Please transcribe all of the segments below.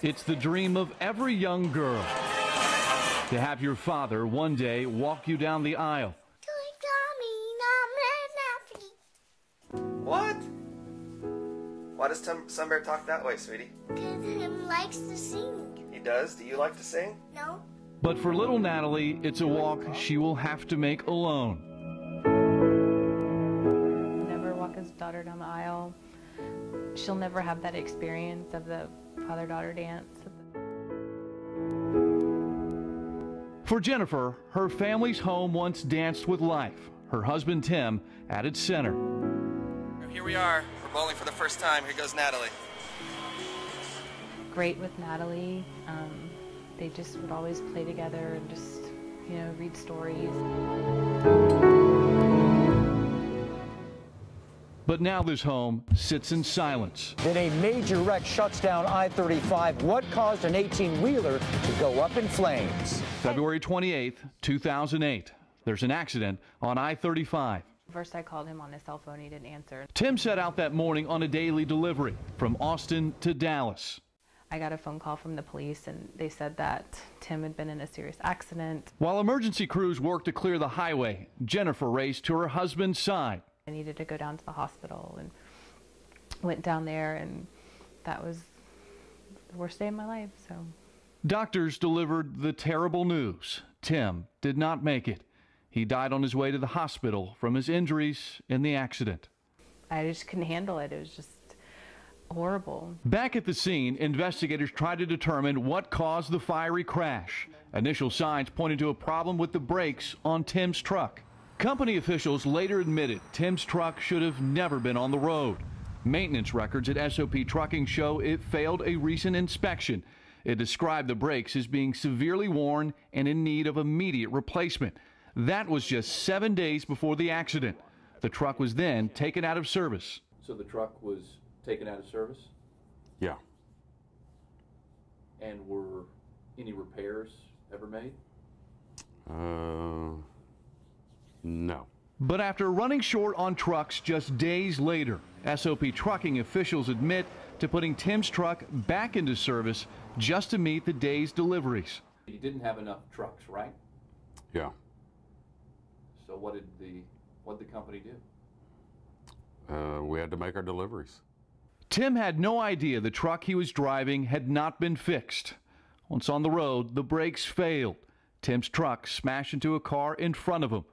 It's the dream of every young girl to have your father one day walk you down the aisle. What? Why does Sunbear talk that way, sweetie? Because he likes to sing. He does? Do you like to sing? No. But for little Natalie, it's a walk she will have to make alone. Never walk his daughter down the aisle. She'll never have that experience of the father-daughter dance. For Jennifer, her family's home once danced with life. Her husband Tim at its center. Here we are. We're bowling for the first time. Here goes Natalie. Great with Natalie. They just would always play together and just, you know, read stories. But now this home sits in silence. Then a major wreck shuts down I-35. What caused an 18-wheeler to go up in flames? February 28th, 2008. There's an accident on I-35. First I called him on his cell phone, he didn't answer. Tim set out that morning on a daily delivery from Austin to Dallas. I got a phone call from the police and they said that Tim had been in a serious accident. While emergency crews worked to clear the highway, Jennifer raced to her husband's side. I needed to go down to the hospital and went down there, and that was the worst day of my life. So Doctors delivered the terrible news. Tim did not make it. He died on his way to the hospital from his injuries in the accident. I just couldn't handle it. It was just horrible. Back at the scene, investigators tried to determine what caused the fiery crash. Initial signs pointed to a problem with the brakes on Tim's truck. Company officials later admitted Tim's truck should have never been on the road. Maintenance records at SOP Trucking show it failed a recent inspection. It described the brakes as being severely worn and in need of immediate replacement. That was just 7 days before the accident. The truck was then taken out of service. So the truck was taken out of service? Yeah. And were any repairs ever made? No. But after running short on trucks just days later, SOP Trucking officials admit to putting Tim's truck back into service just to meet the day's deliveries. You didn't have enough trucks, right? Yeah. So what did the company do? We had to make our deliveries. Tim had no idea the truck he was driving had not been fixed. Once on the road, the brakes failed. Tim's truck smashed into a car in front of him.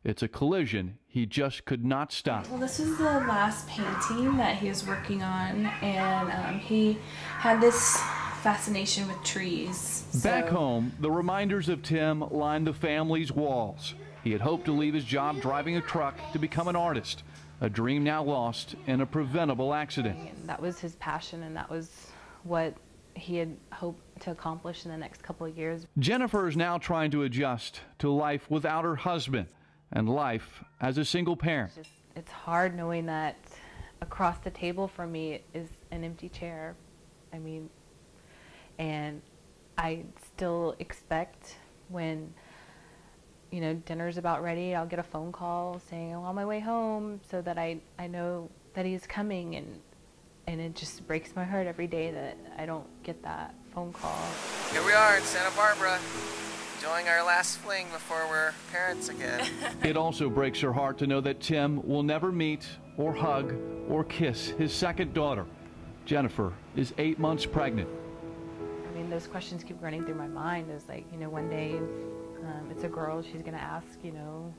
It's a collision he just could not stop. Well, this was the last painting that he was working on, and he had this fascination with trees. Back home, the reminders of Tim lined the family's walls. He had hoped to leave his job driving a truck to become an artist, a dream now lost in a preventable accident. And that was his passion, and that was what he had hoped to accomplish in the next couple of years. Jennifer is now trying to adjust to life without her husband and life as a single parent. It's hard knowing that across the table from me is an empty chair. I mean, and I still expect when, you know, dinner's about ready, I'll get a phone call saying I'm on my way home, so that I know that he's coming, and it just breaks my heart every day that I don't get that phone call. Here we are in Santa Barbara, enjoying our last fling before we're parents again. It also breaks her heart to know that Tim will never meet or hug or kiss his second daughter. Jennifer is 8 months pregnant. I mean, those questions keep running through my mind. Is like, you know, one day it's a girl, she's gonna ask, you know,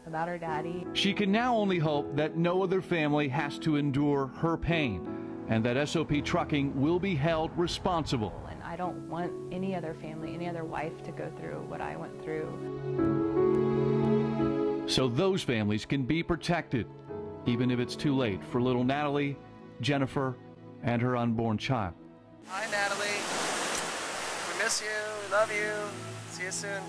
about her daddy. She can now only hope that no other family has to endure her pain, and that SOP Trucking will be held responsible. And I don't want any other family, any other wife to go through what I went through. So those families can be protected, even if it's too late for little Natalie, Jennifer, and her unborn child. Hi, Natalie. We miss you. We love you. See you soon.